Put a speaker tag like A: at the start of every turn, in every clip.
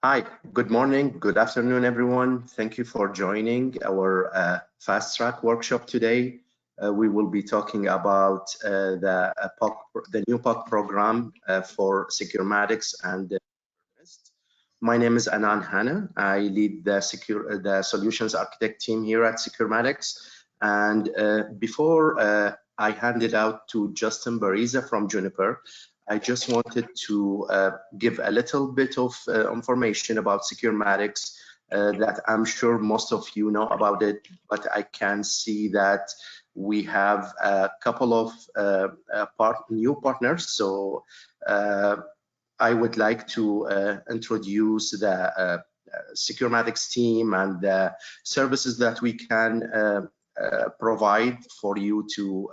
A: Hi, good morning, good afternoon, everyone. Thank you for joining our FastTRAC workshop today. We will be talking about the new POC program for Securematics and Mist. My name is Anan Hanna. I lead the Solutions Architect team here at Securematics. And before I hand it out to Justin Baryza from Juniper, I just wanted to give a little bit of information about Securematics that I'm sure most of you know about it, but I can see that we have a couple of new partners. So I would like to introduce the Securematics team and the services that we can provide for you to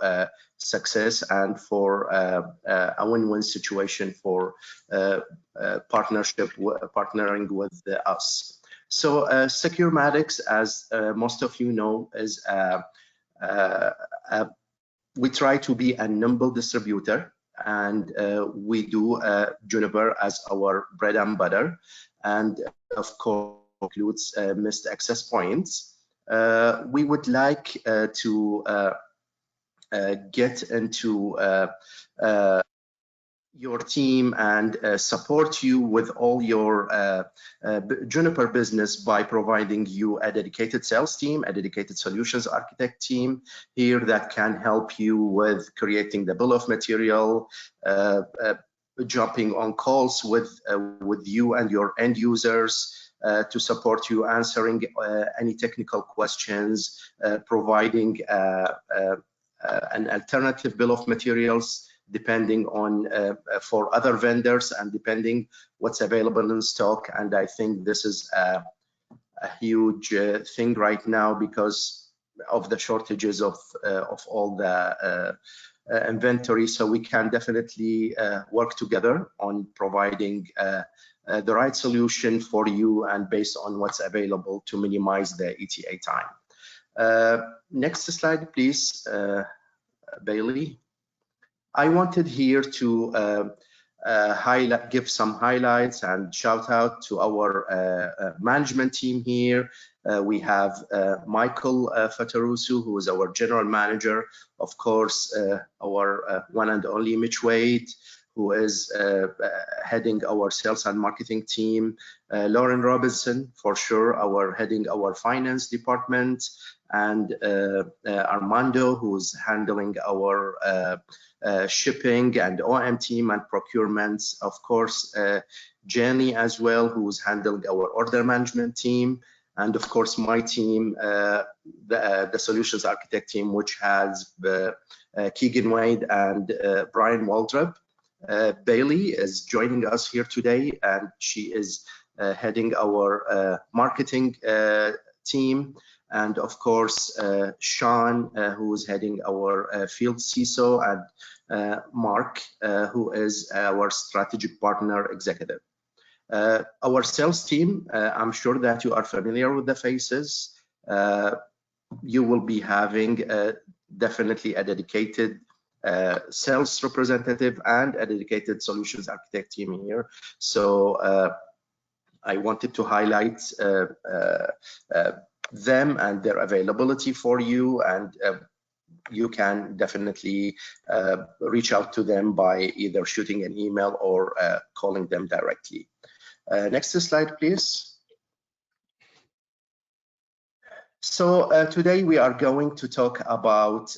A: success and for a win-win situation for partnering with us. So Securematics, as most of you know, is we try to be a nimble distributor, and we do Juniper as our bread and butter, and of course includes Mist access points. We would like to get into your team and support you with all your Juniper business by providing you a dedicated sales team, a dedicated solutions architect team here that can help you with creating the bill of material, jumping on calls with you and your end users, to support you answering any technical questions, providing an alternative bill of materials depending on for other vendors and depending what's available in stock. And I think this is a huge thing right now because of the shortages of all the inventory. So we can definitely work together on providing the right solution for you and based on what's available to minimize the ETA time. Next slide, please, Bailey. I wanted here to give some highlights and shout out to our management team here. We have Michael Fatarusu, who is our general manager. Of course, our one and only Mitch Wade, who is heading our sales and marketing team. Lauren Robinson, for sure, heading our finance department. And Armando, who's handling our shipping and OM team and procurements. Of course, Jenny as well, who's handling our order management team. And of course, my team, the solutions architect team, which has Keegan Wade and Brian Waldrop. Bailey is joining us here today, and she is heading our marketing team. And of course, Sean, who is heading our field CISO, and Mark, who is our strategic partner executive. Our sales team, I'm sure that you are familiar with the faces. You will be having definitely a dedicated sales representative and a dedicated solutions architect team here. So I wanted to highlight them and their availability for you, and you can definitely reach out to them by either shooting an email or calling them directly. Next slide, please. So today we are going to talk about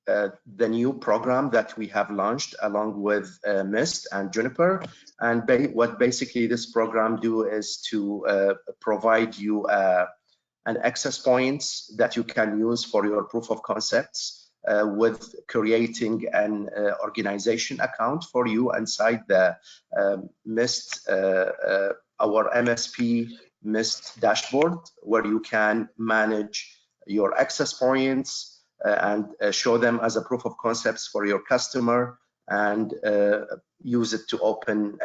A: the new program that we have launched along with Mist and Juniper. And what basically this program do is to provide you an access points that you can use for your proof of concepts with creating an organization account for you inside the Mist, our MSP Mist dashboard, where you can manage your access points and show them as a proof of concepts for your customer and use it to open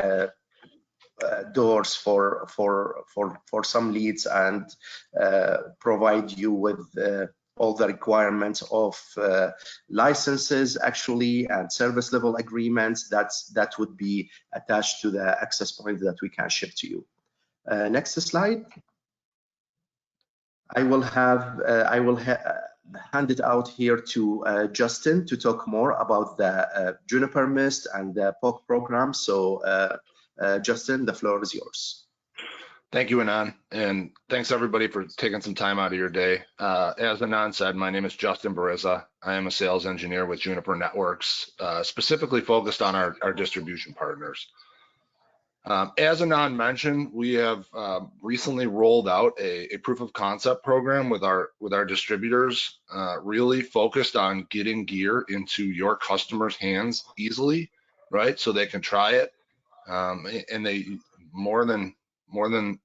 A: doors for some leads and provide you with all the requirements of licenses actually and service level agreements that would be attached to the access point that we can ship to you. Next slide. I will hand it out here to Justin to talk more about the Juniper Mist and the POC program. So Justin, the floor is yours.
B: Thank you, Anand, and thanks everybody for taking some time out of your day. As Anand said, my name is Justin Baryza. I am a sales engineer with Juniper Networks, specifically focused on our distribution partners. As Anand mentioned, we have recently rolled out a proof of concept program with our distributors, really focused on getting gear into your customers' hands easily, right? So they can try it, and they more than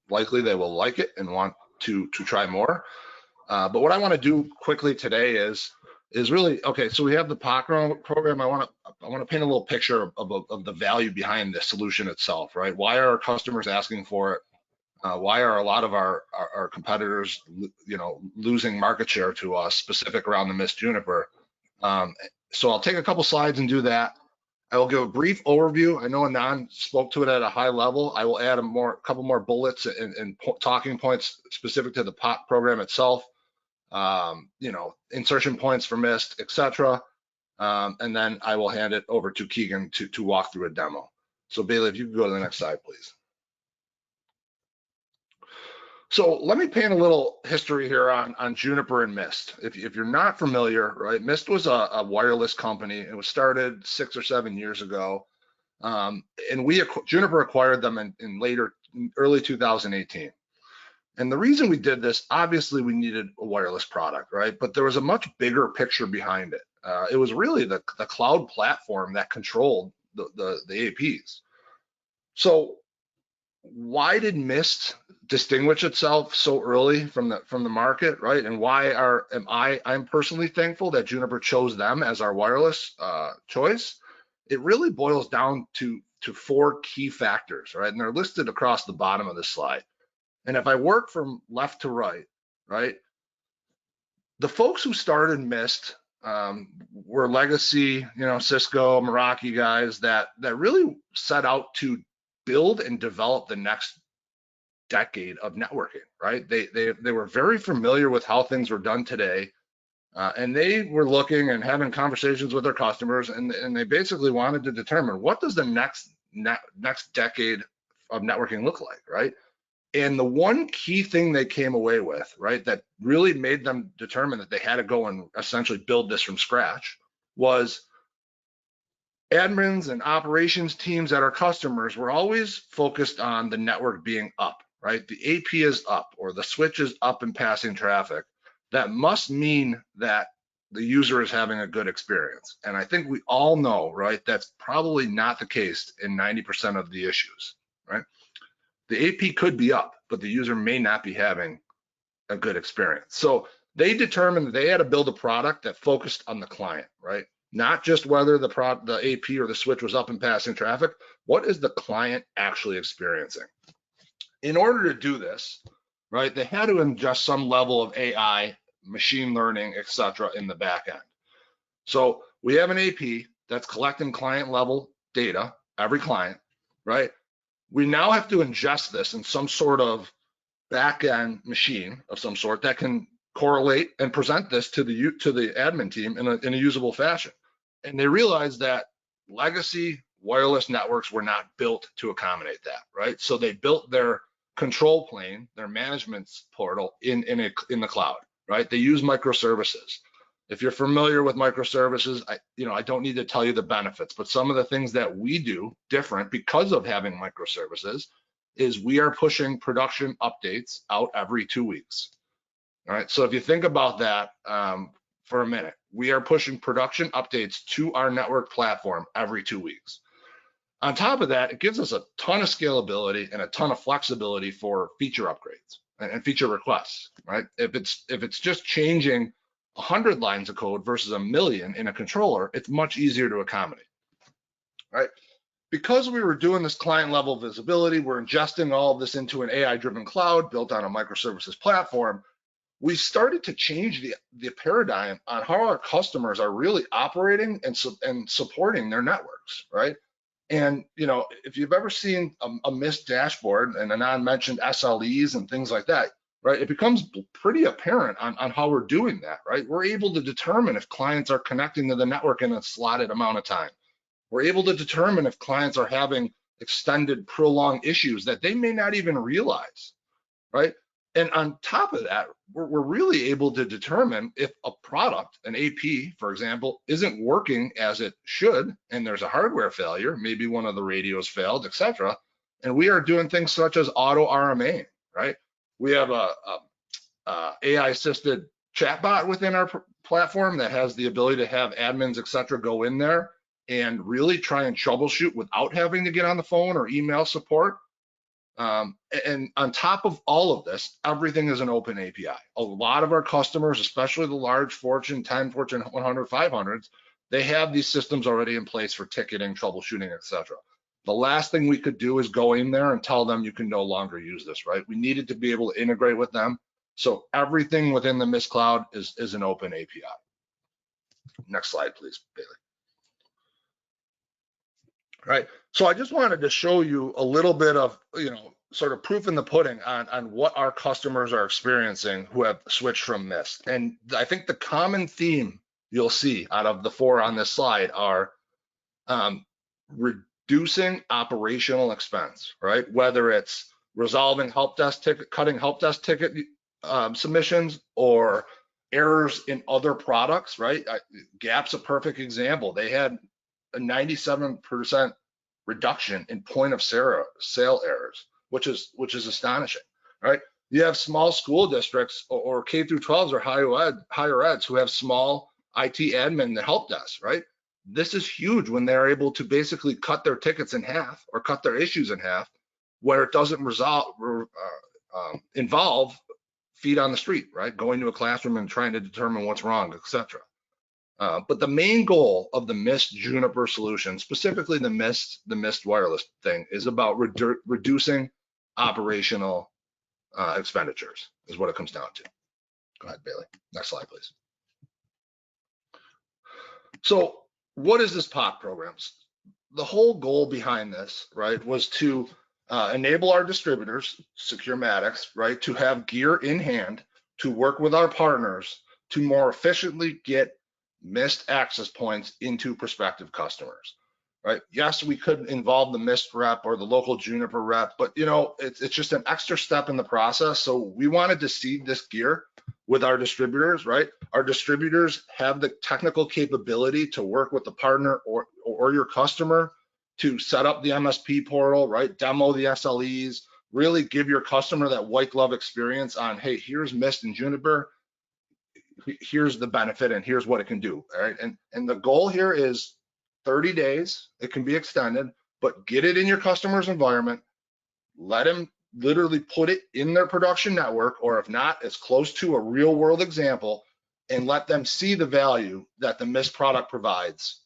B: likely they will like it and want to try more. But what I want to do quickly today is really, okay, so we have the POC program. I want to paint a little picture of the value behind the solution itself, right? Why are our customers asking for it? Why are a lot of our competitors, losing market share to us, specific around the Mist Juniper? So I'll take a couple slides and do that. I will give a brief overview. I know Anand spoke to it at a high level. I will add a couple more bullets and talking points specific to the POC program itself. Insertion points for Mist, etc. And then I will hand it over to Keegan to walk through a demo. So Bailey, if you could go to the next slide, please. So let me paint a little history here on Juniper and Mist. If you're not familiar, right, Mist was a wireless company. It was started 6 or 7 years ago, and Juniper acquired them in early 2018. And the reason we did this, obviously we needed a wireless product, right? But there was a much bigger picture behind it. It was really the cloud platform that controlled the APs. So why did Mist distinguish itself so early from the market, right? And why I'm personally thankful that Juniper chose them as our wireless choice. It really boils down to 4 key factors, right? And they're listed across the bottom of the slide. And if I work from left to right, the folks who started Mist were legacy, Cisco, Meraki guys that really set out to build and develop the next decade of networking, right? They were very familiar with how things were done today, and they were looking and having conversations with their customers, and they basically wanted to determine what does the next decade of networking look like, right? And the one key thing they came away with, right, that really made them determine that they had to go and essentially build this from scratch was admins and operations teams at our customers were always focused on the network being up, right? The AP is up or the switch is up and passing traffic. That must mean that the user is having a good experience. And I think we all know, right, that's probably not the case in 90% of the issues, right? The AP could be up, but the user may not be having a good experience. So they determined that they had to build a product that focused on the client, right? Not just whether the AP or the switch was up and passing traffic. What is the client actually experiencing? In order to do this, right, they had to ingest some level of AI, machine learning, etc. in the back end. So we have an AP that's collecting client level data, every client, right? We now have to ingest this in some sort of back-end machine of some sort that can correlate and present this to the admin team in a usable fashion. And they realized that legacy wireless networks were not built to accommodate that, right? So they built their control plane, their management portal in the cloud, right? They use microservices. If you're familiar with microservices, I don't need to tell you the benefits, but some of the things that we do different because of having microservices is we are pushing production updates out every 2 weeks. All right, so if you think about that for a minute, we are pushing production updates to our network platform every 2 weeks. On top of that, it gives us a ton of scalability and a ton of flexibility for feature upgrades and feature requests, right? If it's just changing 100 lines of code versus 1 million in a controller, it's much easier to accommodate, right? Because we were doing this client level visibility, we're ingesting all of this into an AI-driven cloud built on a microservices platform. We started to change the paradigm on how our customers are really operating and supporting their networks, right? And if you've ever seen a Mist dashboard and a non-mentioned SLEs and things like that, right, it becomes pretty apparent on how we're doing that, right? We're able to determine if clients are connecting to the network in a slotted amount of time. We're able to determine if clients are having extended, prolonged issues that they may not even realize, right? And on top of that, we're really able to determine if a product, an AP, for example, isn't working as it should, and there's a hardware failure, maybe one of the radios failed, etc. And we are doing things such as auto RMA, right? We have a AI-assisted chatbot within our platform that has the ability to have admins, etc., go in there and really try and troubleshoot without having to get on the phone or email support. And on top of all of this, everything is an open API. A lot of our customers, especially the large Fortune 10, Fortune 100, 500s, they have these systems already in place for ticketing, troubleshooting, etc. The last thing we could do is go in there and tell them you can no longer use this, right? We needed to be able to integrate with them. So everything within the Mist cloud is an open API. Next slide, please, Bailey. Right. So I just wanted to show you a little bit of, sort of proof in the pudding on what our customers are experiencing who have switched from Mist. And I think the common theme you'll see out of the 4 on this slide are reducing operational expense, right? Whether it's resolving help desk ticket, cutting help desk ticket submissions, or errors in other products, right? Gap's a perfect example. They had a 97% reduction in point of sale errors, which is astonishing, right? You have small school districts or K through 12s or higher eds who have small IT admin and help desk, right? This is huge when they're able to basically cut their tickets in half or cut their issues in half, where it doesn't involve feet on the street, right? Going to a classroom and trying to determine what's wrong, etc. But the main goal of the Mist Juniper solution, specifically the Mist wireless thing, is about reducing operational expenditures, is what it comes down to. Go ahead, Bailey. Next slide, please. So what is this POC program? The whole goal behind this, right, was to enable our distributors, Securematics, right, to have gear in hand to work with our partners to more efficiently get Mist access points into prospective customers, right? Yes, we could involve the Mist rep or the local Juniper rep, but it's just an extra step in the process. So we wanted to seed this gear with our distributors, right? Our distributors have the technical capability to work with the partner or your customer to set up the MSP portal, right? Demo the SLEs, really give your customer that white glove experience on, hey, here's Mist and Juniper. Here's the benefit and here's what it can do, all right? And the goal here is 30 days. It can be extended, but get it in your customer's environment. Let them literally put it in their production network, or if not, as close to a real world example, and let them see the value that the Mist product provides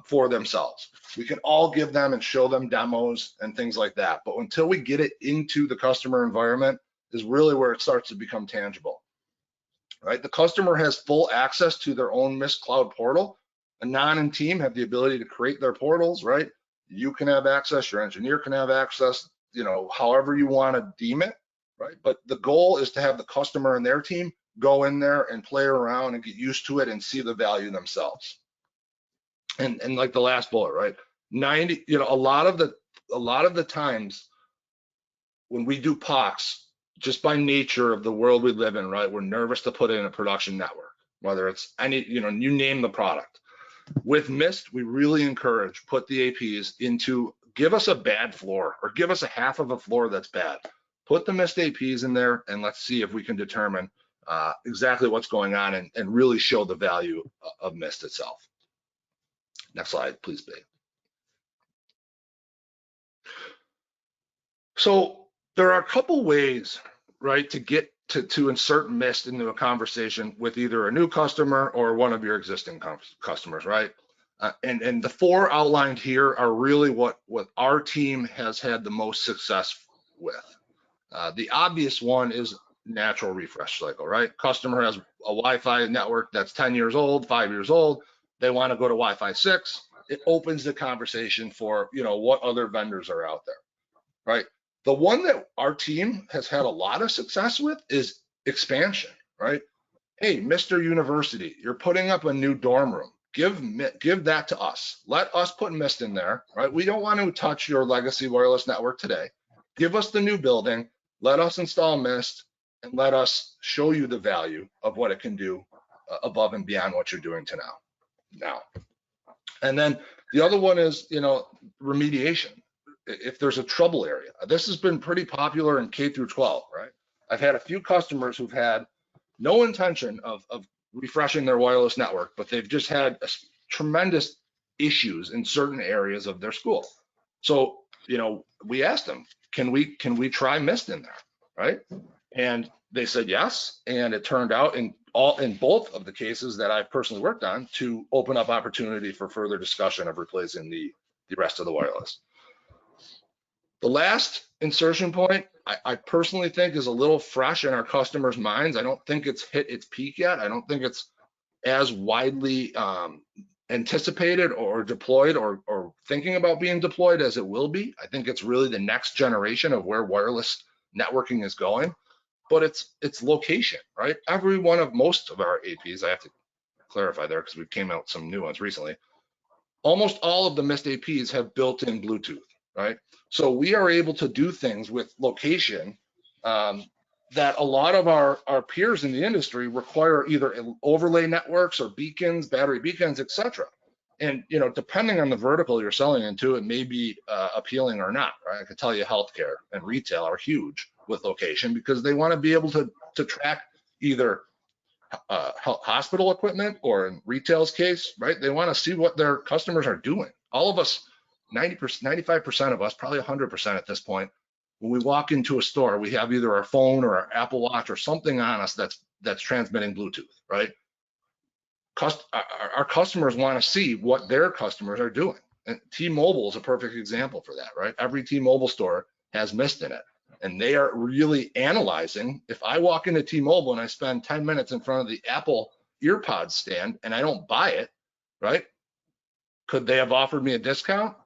B: for themselves. We can all give them and show them demos and things like that, but until we get it into the customer environment is really where it starts to become tangible. Right, the customer has full access to their own Mist cloud portal. Anon and team have the ability to create their portals, right? You can have access, your engineer can have access, however you want to deem it, right? But the goal is to have the customer and their team go in there and play around and get used to it and see the value themselves. And like the last bullet, right? A lot of the times when we do POCs, just by nature of the world we live in, right, we're nervous to put it in a production network, whether it's any, you name the product. With Mist, we really encourage put the APs into, give us a bad floor or give us a half of a floor that's bad. Put the Mist APs in there and let's see if we can determine exactly what's going on and really show the value of Mist itself. Next slide, please, Babe. So there are a couple ways, right, to get to insert Mist into a conversation with either a new customer or one of your existing customers, right? And the 4 outlined here are really what our team has had the most success with. The obvious one is natural refresh cycle, right? Customer has a Wi-Fi network that's 10 years old, 5 years old. They want to go to Wi-Fi 6. it opens the conversation for, what other vendors are out there, right? The one that our team has had a lot of success with is expansion, right? Hey, Mr. University, you're putting up a new dorm room. Give that to us. Let us put Mist in there, right? We don't want to touch your legacy wireless network today. Give us the new building. Let us install Mist and let us show you the value of what it can do above and beyond what you're doing to now. And then the other one is, remediation. If there's a trouble area, this has been pretty popular in K through 12, right? I've had a few customers who've had no intention of refreshing their wireless network, but they've just had tremendous issues in certain areas of their school. So, we asked them, can we try Mist in there, right? And they said yes, and it turned out in both of the cases that I've personally worked on to open up opportunity for further discussion of replacing the rest of the wireless. The last insertion point, I personally think is a little fresh in our customers' minds. I don't think it's hit its peak yet. I don't think it's as widely anticipated or deployed or thinking about being deployed as it will be. I think it's really the next generation of where wireless networking is going, but it's location, right? Most of our APs, I have to clarify there because we came out with some new ones recently. Almost all of the Mist APs have built-in Bluetooth, right? So we are able to do things with location that a lot of our peers in the industry require either overlay networks or beacons, battery beacons, etc. And depending on the vertical you're selling into, it may be appealing or not, right? I can tell you healthcare and retail are huge with location because they want to be able to track either hospital equipment or in retail's case, right? They want to see what their customers are doing. All of us, 90%, 95% of us, probably 100% at this point, when we walk into a store, we have either our phone or our Apple Watch or something on us that's transmitting Bluetooth, right? Our customers want to see what their customers are doing. And T-Mobile is a perfect example for that, right? Every T-Mobile store has Mist in it. And they are really analyzing. If I walk into T-Mobile and I spend 10 minutes in front of the Apple EarPod stand and I don't buy it, right? Could they have offered me a discount?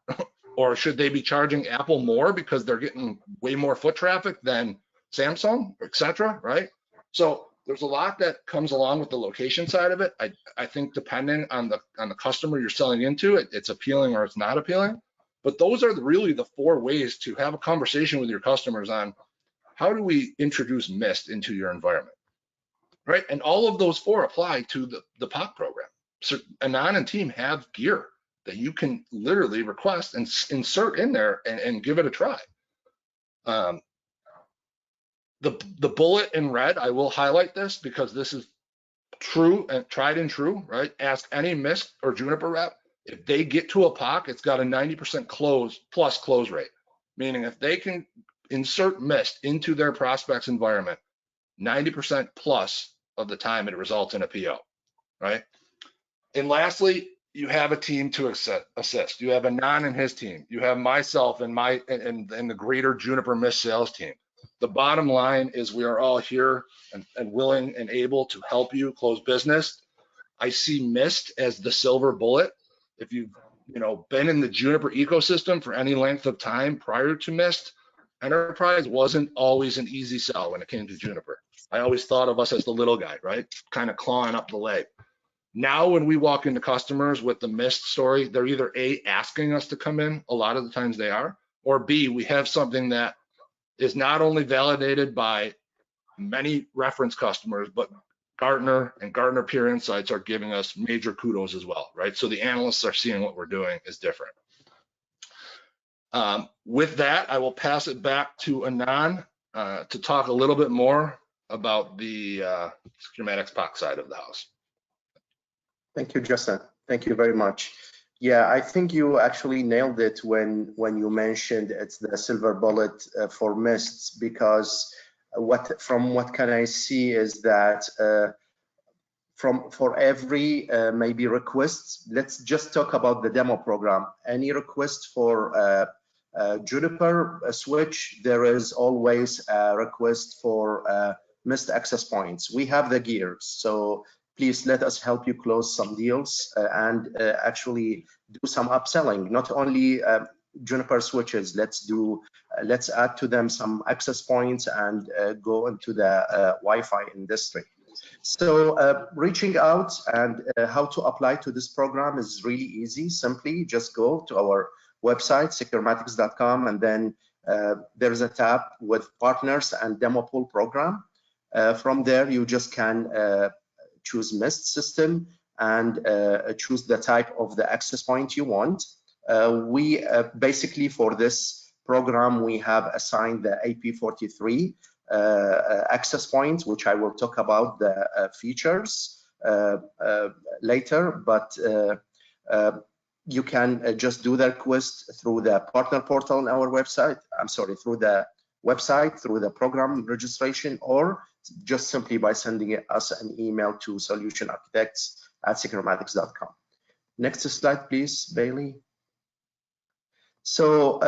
B: Or should they be charging Apple more because they're getting way more foot traffic than Samsung, et cetera, right? So there's a lot that comes along with the location side of it. I think depending on the customer you're selling into, it's appealing or it's not appealing. But those are really the 4 ways to have a conversation with your customers on how do we introduce Mist into your environment, right? And all of those 4 apply to the POC program. So Anand and team have gear that you can literally request and insert in there and give it a try. The bullet in red, I will highlight this because this is true and tried and true, right? Ask any Mist or Juniper rep. If they get to a POC, it's got a 90% plus close rate, meaning if they can insert Mist into their prospect's environment, 90% plus of the time it results in a PO, right? And lastly, you have a team to assist. You have Anand and his team. You have myself and the greater Juniper Mist sales team. The bottom line is we are all here and willing and able to help you close business. I see Mist as the silver bullet. If you've been in the Juniper ecosystem for any length of time prior to Mist, enterprise wasn't always an easy sell when it came to Juniper. I always thought of us as the little guy, right? Kind of clawing up the leg. Now, when we walk into customers with the Mist story, they're either A, asking us to come in, a lot of the times they are, or B, we have something that is not only validated by many reference customers, but Gartner and Gartner Peer Insights are giving us major kudos as well, right? So the analysts are seeing what we're doing is different. With that, I will pass it back to Anand to talk a little bit more about the Securematics POC side of the house.
A: Thank you, Justin. Thank you very much. Yeah, I think you actually nailed it when you mentioned it's the silver bullet for Mist, because from what can I see is that for every maybe request, let's just talk about the demo program. Any request for Juniper switch, there is always a request for Mist access points. We have the gears, so please let us help you close some deals and actually do some upselling. Not only Juniper switches, let's add to them some access points and go into the Wi-Fi industry. So reaching out and how to apply to this program is really easy. Simply just go to our website, securematics.com, and then there's a tab with partners and demo pool program. From there, you just can choose Mist system and choose the type of the access point you want. We basically, for this program, we have assigned the AP43 access points, which I will talk about the features later, but you can just do the request through the partner portal on our website. I'm sorry, through the website, through the program registration, or just simply by sending us an email to solutionarchitects@securematics.com. Next slide, please, Bailey. So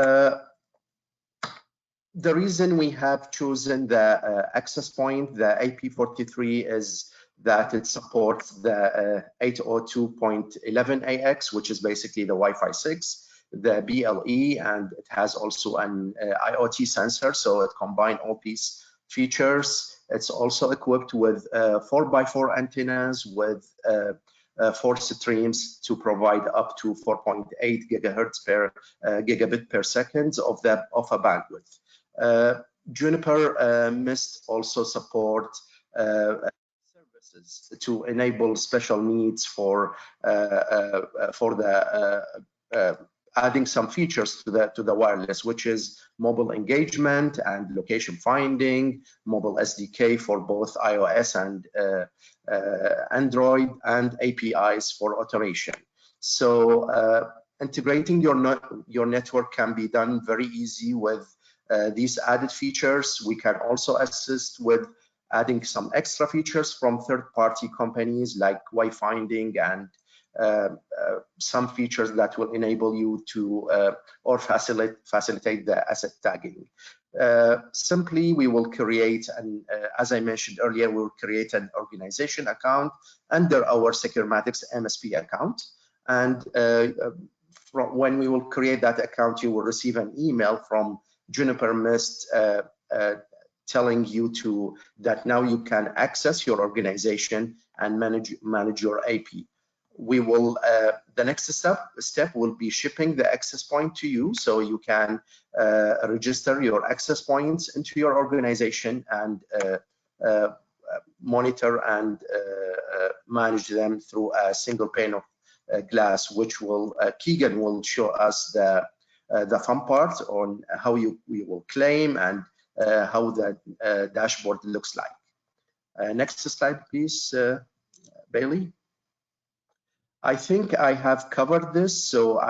A: the reason we have chosen the access point, the AP43, is that it supports the 802.11ax, which is basically the Wi-Fi 6, the BLE, and it has also an IoT sensor, so it combines all these features. It's also equipped with 4x4 antennas with 4 streams to provide up to 4.8 gigahertz per gigabit per second of a bandwidth. Juniper Mist also support services to enable special needs for adding some features to the wireless, which is mobile engagement and location finding, mobile SDK for both iOS and Android, and APIs for automation. So integrating your network can be done very easy with these added features. We can also assist with adding some extra features from third-party companies like Wi-Finding and some features that will enable you to or facilitate the asset tagging. Simply, we will create, as I mentioned earlier, we'll create an organization account under our Securematics MSP account. And when we will create that account, you will receive an email from Juniper Mist telling you that now you can access your organization and manage your AP. We will the next step will be shipping the access point to you, so you can register your access points into your organization and monitor and manage them through a single pane of glass, which will Keegan will show us the fun part on how we will claim and how the dashboard looks like. Next slide, please, Bailey. I think I have covered this, so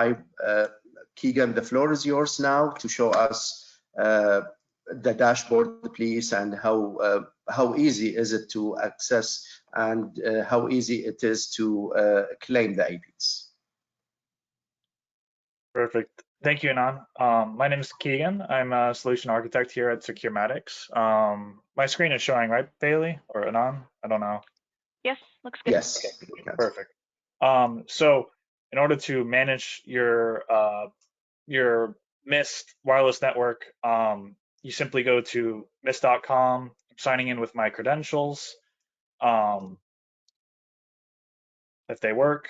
A: Keegan, the floor is yours now to show us the dashboard, please, and how easy is it to access and how easy it is to claim the APs.
C: Perfect. Thank you, Anand. My name is Keegan. I'm a solution architect here at Securematics. My screen is showing, right, Bailey or Anand? I don't know.
D: Yes, looks good.
A: Yes.
C: Okay, perfect. So in order to manage your Mist wireless network, you simply go to mist.com. I'm signing in with my credentials. If they work.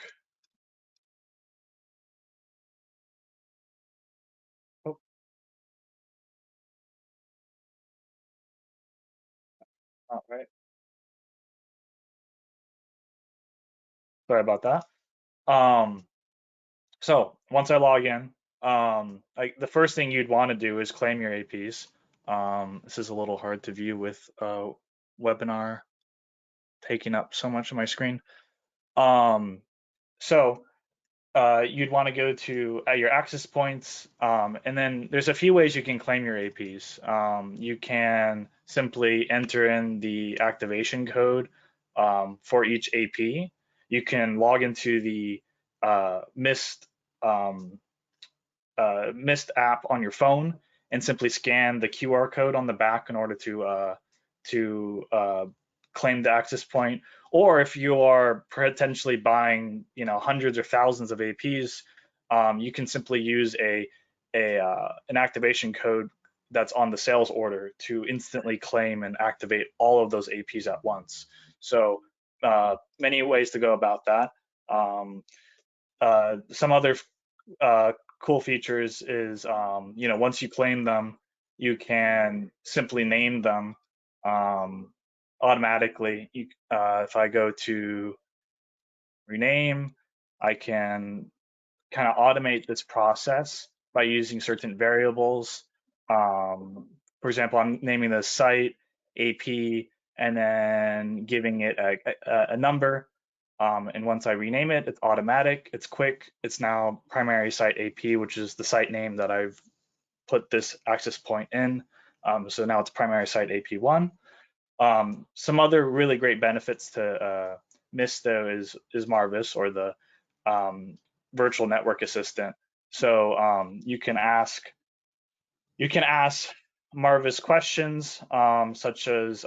C: Oh. All right. Sorry about that. So once I log in, the first thing you'd want to do is claim your APs. This is a little hard to view with webinar taking up so much of my screen. So you'd want to go to your access points, and then there's a few ways you can claim your APs. You can simply enter in the activation code for each AP. You can log into the Mist Mist app on your phone and simply scan the QR code on the back in order to claim the access point. Or if you are potentially buying, hundreds or thousands of APs, you can simply use an activation code that's on the sales order to instantly claim and activate all of those APs at once. So many ways to go about that. Some other cool features is, once you claim them, you can simply name them automatically. If I go to rename, I can kind of automate this process by using certain variables. For example, I'm naming the site AP and then giving it a number. And once I rename it, it's automatic, it's quick. It's now primary site AP, which is the site name that I've put this access point in. So now it's primary site AP1. Some other really great benefits to Mist though is Marvis, or the virtual network assistant. So you can ask Marvis questions, such as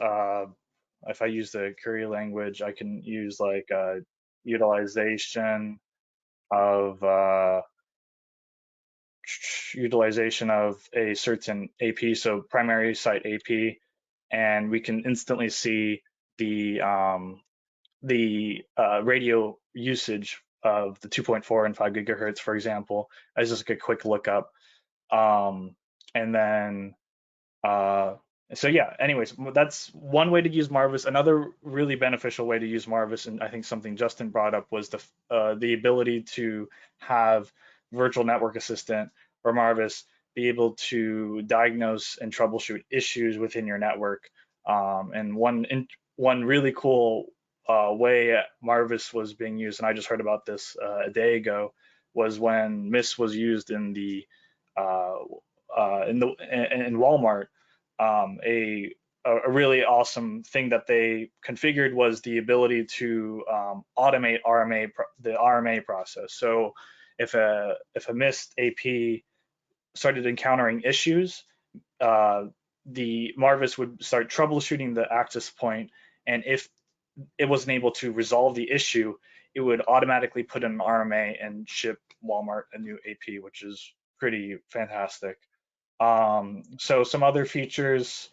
C: if I use the query language, I can use like utilization of a certain AP, so primary site AP, and we can instantly see the radio usage of the 2.4 and 5 gigahertz, for example, as just a quick lookup. And then, so yeah, anyways, that's one way to use Marvis. Another really beneficial way to use Marvis, and I think something Justin brought up, was the ability to have virtual network assistant or Marvis be able to diagnose and troubleshoot issues within your network. And one really cool way Marvis was being used, and I just heard about this a day ago, was when Mist was used in Walmart. A really awesome thing that they configured was the ability to automate the RMA process. So if a Mist AP started encountering issues, the Marvis would start troubleshooting the access point, and if it wasn't able to resolve the issue, it would automatically put in an RMA and ship Walmart a new AP, which is pretty fantastic. So some other features,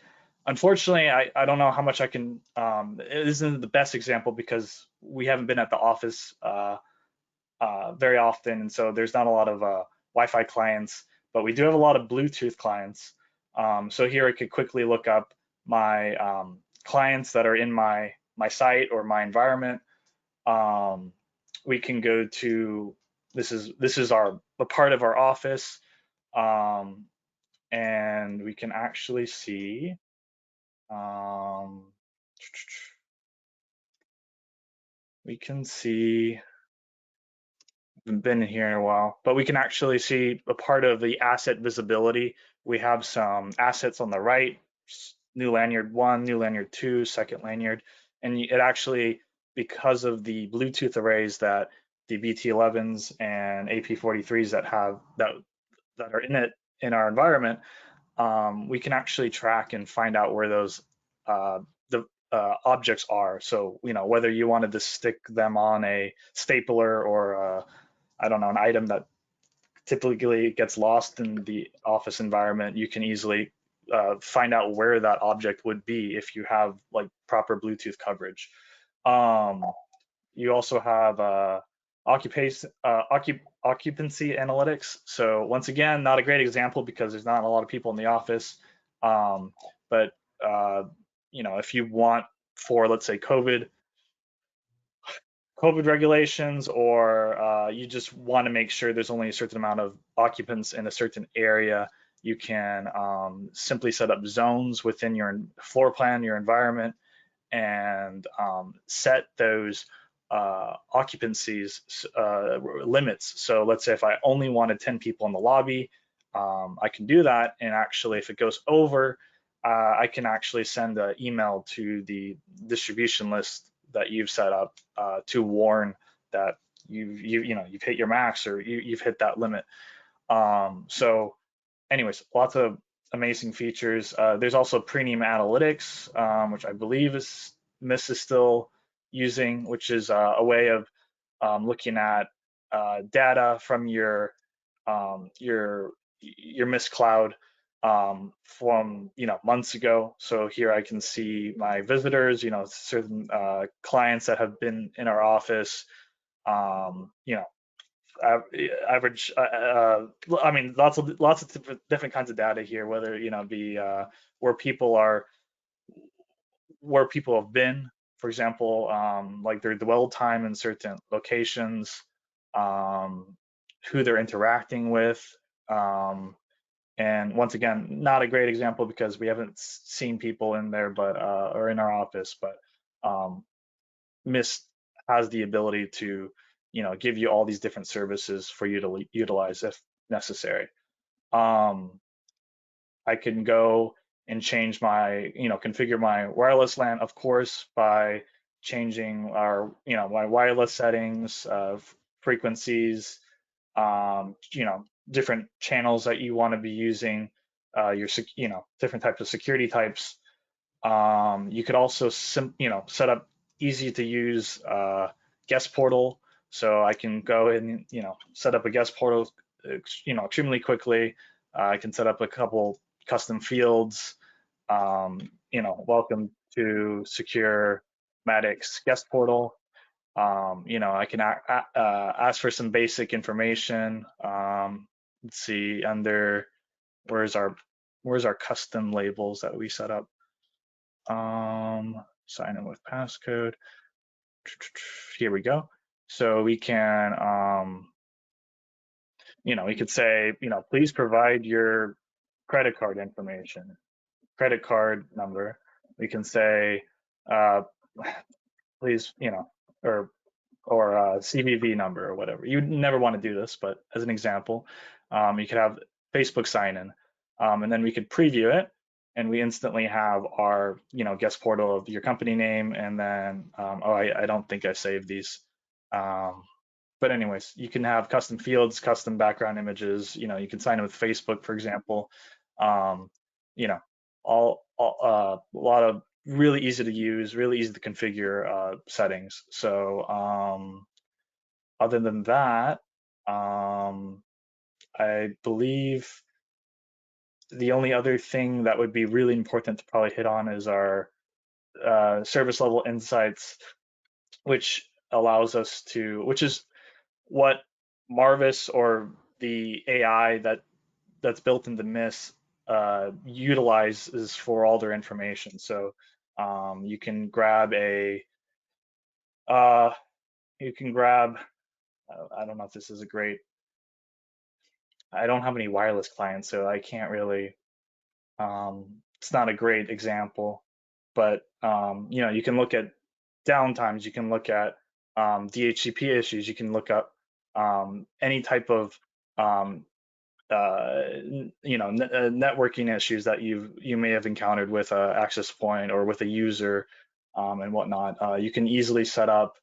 C: unfortunately, I don't know how much I can, it isn't the best example because we haven't been at the office very often, and so there's not a lot of Wi-Fi clients, but we do have a lot of Bluetooth clients. So here I could quickly look up my clients that are in my site or my environment. We can go to, this is a part of our office, and we can actually see, we can see, haven't been in here in a while, but we can actually see a part of the asset visibility. We have some assets on the right, new lanyard 1, new lanyard 2, second lanyard, and it actually, because of the Bluetooth arrays that the BT11s and AP43s that are in our environment, we can actually track and find out where those objects are. So, whether you wanted to stick them on a stapler or I don't know, an item that typically gets lost in the office environment, you can easily find out where that object would be if you have like proper Bluetooth coverage. You also have occupancy analytics. So once again, not a great example because there's not a lot of people in the office. But if you want, for let's say COVID regulations, or you just want to make sure there's only a certain amount of occupants in a certain area, you can simply set up zones within your floor plan, your environment, and set those occupancies limits. So let's say if I only wanted 10 people in the lobby, I can do that. And actually, if it goes over, I can actually send an email to the distribution list that you've set up to warn that you've hit your max, or you've hit that limit. So anyways, lots of amazing features. There's also premium analytics, which I believe Mist is still using, which is a way of looking at data from your Mist cloud from months ago. So here I can see my visitors, certain clients that have been in our office, average. I mean, lots of different kinds of data here. Whether be where people have been, for example, like their dwell time in certain locations, who they're interacting with. And once again, not a great example because we haven't seen people in there, but or in our office, but Mist has the ability to, give you all these different services for you to utilize if necessary. I can go and change my, configure my wireless LAN, of course, by changing my wireless settings, frequencies, different channels that you want to be using, different types of security types. You could also set up easy to use guest portal. So I can go and set up a guest portal extremely quickly. I can set up a couple custom fields. Welcome to Securematics guest portal. I can ask for some basic information. Let's see, under where's our custom labels that we set up. Sign in with passcode. Here we go. So we can, we could say, please provide your credit card information, credit card number. We can say, please, or CVV number or whatever. You never want to do this, but as an example, you could have Facebook sign in, and then we could preview it, and we instantly have our guest portal of your company name, and then I don't think I saved these, but anyways, you can have custom fields, custom background images. You can sign in with Facebook, for example. A lot of really easy to use, really easy to configure settings. So other than that, I believe the only other thing that would be really important to probably hit on is our service level insights, which is what Marvis or the AI that's built into Mist utilizes for all their information. So you can grab I don't know if this is I don't have any wireless clients, so I can't really, it's not a great example, but you can look at downtimes, you can look at DHCP issues, you can look up any type of networking issues that you may have encountered with an access point or with a user and whatnot. You can easily set up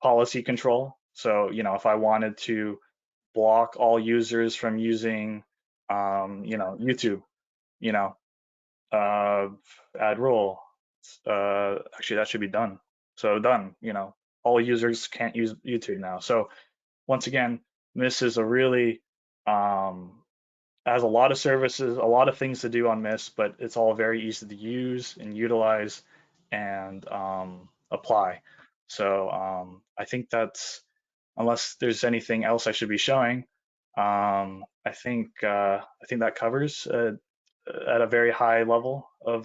C: policy control. So if I wanted to block all users from using YouTube, add rule. Actually, that should be done. So done. All users can't use YouTube now. So once again, Mist is a really has a lot of services, a lot of things to do on Mist, but it's all very easy to use and utilize and apply. So I think that's, unless there's anything else I should be showing, I think that covers at a very high level of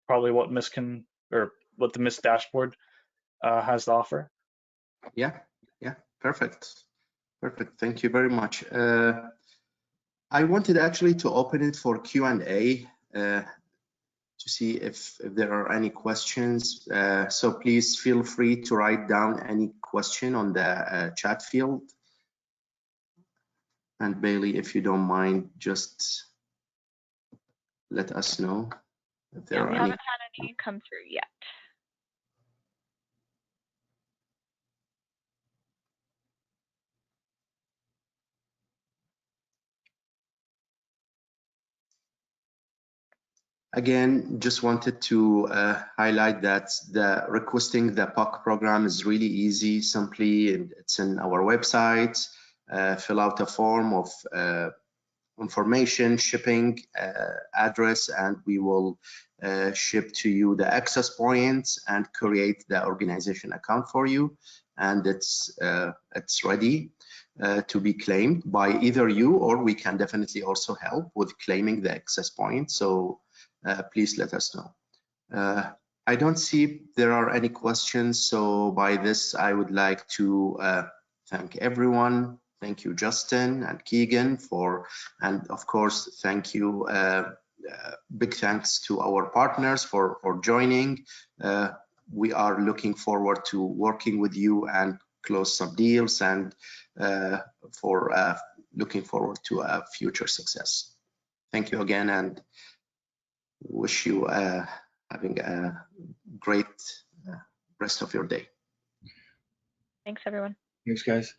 C: probably what Mist can, or what the Mist dashboard has to offer.
A: Yeah, perfect. Thank you very much. I wanted actually to open it for Q&A to see if there are any questions. So please feel free to write down any question on the chat field. And Bailey, if you don't mind, just let us know if there are
D: we
A: any.
D: haven't had any come through yet.
A: Again, just wanted to highlight that the requesting the POC program is really easy. Simply, it's in our website. Fill out a form of information, shipping address, and we will ship to you the access points and create the organization account for you. And it's ready to be claimed by either you, or we can definitely also help with claiming the access point. So please let us know. I don't see there are any questions. So by this, I would like to thank everyone. Thank you, Justin and Keegan, and of course, thank you. Big thanks to our partners for joining. We are looking forward to working with you and close some deals, and looking forward to a future success. Thank you again, and wish you having a great rest of your day.
D: Thanks, everyone.
E: Thanks, guys.